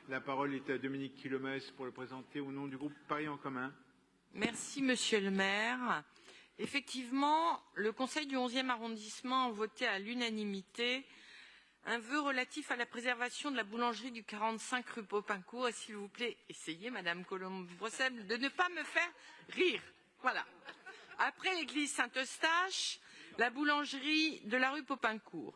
La parole est à Dominique Kilomès pour le présenter au nom du groupe Paris en commun. Merci, Monsieur le maire. Effectivement, le Conseil du 11e arrondissement a voté à l'unanimité un vœu relatif à la préservation de la boulangerie du 45 rue Popincourt. Et s'il vous plaît, essayez, Madame Colombe-Brossel, de ne pas me faire rire. Voilà. Après l'église Saint-Eustache, la boulangerie de la rue Popincourt.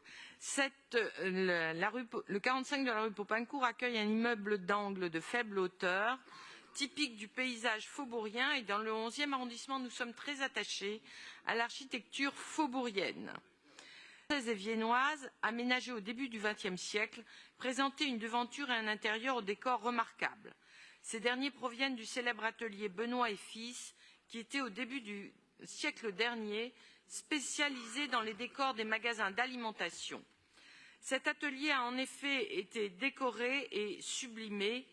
Le 45 de la rue Popincourt accueille un immeuble d'angle de faible hauteur, typique du paysage faubourien, et dans le 11e arrondissement, nous sommes très attachés à l'architecture faubourienne. Française et viennoise, aménagée au début du XXe siècle, présentait une devanture et un intérieur au décor remarquable. Ces derniers proviennent du célèbre atelier Benoît et Fils, qui était au début du siècle dernier spécialisé dans les décors des magasins d'alimentation. Cet atelier a en effet été décoré et sublimé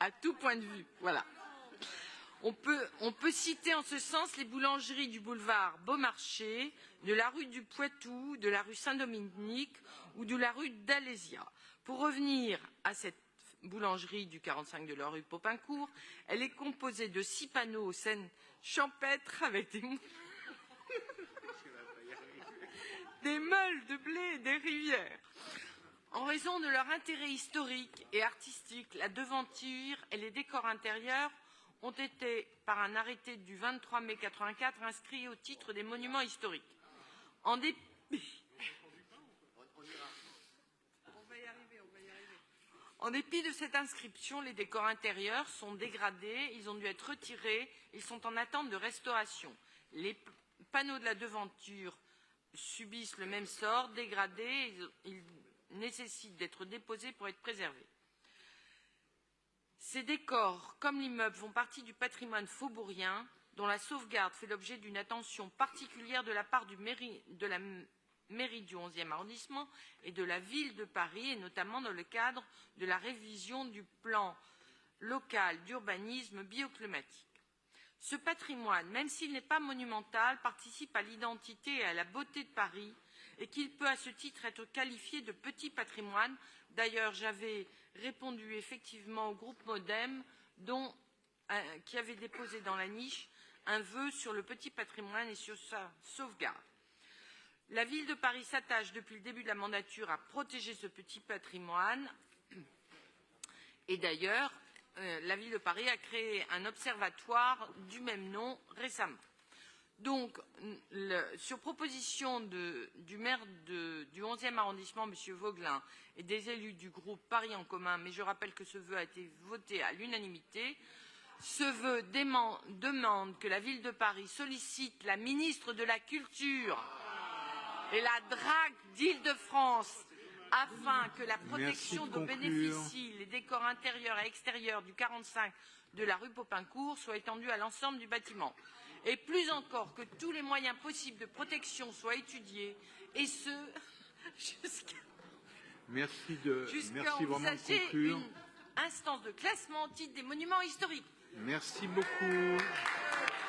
à tout point de vue. Voilà. On peut citer en ce sens les boulangeries du boulevard Beaumarchais, de la rue du Poitou, de la rue Saint-Dominique ou de la rue d'Alésia. Pour revenir à cette boulangerie du 45 de la rue Popincourt, elle est composée de 6 panneaux aux scènes champêtres avec des meules de blé et des rivières. En raison de leur intérêt historique et artistique, la devanture et les décors intérieurs ont été, par un arrêté du 23 mai 1984, inscrits au titre des monuments historiques. En dépit de cette inscription, les décors intérieurs sont dégradés, ils ont dû être retirés, ils sont en attente de restauration. Les panneaux de la devanture subissent le même sort, dégradés, ils nécessitent d'être déposés pour être préservés. Ces décors, comme l'immeuble, font partie du patrimoine faubourien, dont la sauvegarde fait l'objet d'une attention particulière de la part de la mairie du 11e arrondissement et de la ville de Paris, et notamment dans le cadre de la révision du plan local d'urbanisme bioclimatique. Ce patrimoine, même s'il n'est pas monumental, participe à l'identité et à la beauté de Paris, et qu'il peut à ce titre être qualifié de petit patrimoine. D'ailleurs, j'avais répondu effectivement au groupe Modem qui avait déposé dans la niche un vœu sur le petit patrimoine et sur sa sauvegarde. La ville de Paris s'attache depuis le début de la mandature à protéger ce petit patrimoine. Et d'ailleurs, la ville de Paris a créé un observatoire du même nom récemment. Donc, sur proposition du maire du 11e arrondissement, M. Vaugelin, et des élus du groupe Paris en commun, mais je rappelle que ce vœu a été voté à l'unanimité, ce vœu demande que la ville de Paris sollicite la ministre de la Culture et la DRAC d'Île-de-France afin que la protection dont bénéficient les décors intérieurs et extérieurs du 45 de la rue Popincourt soit étendue à l'ensemble du bâtiment. Et plus encore, que tous les moyens possibles de protection soient étudiés, et ce, jusqu'à envisager une instance de classement au titre des monuments historiques. Merci beaucoup.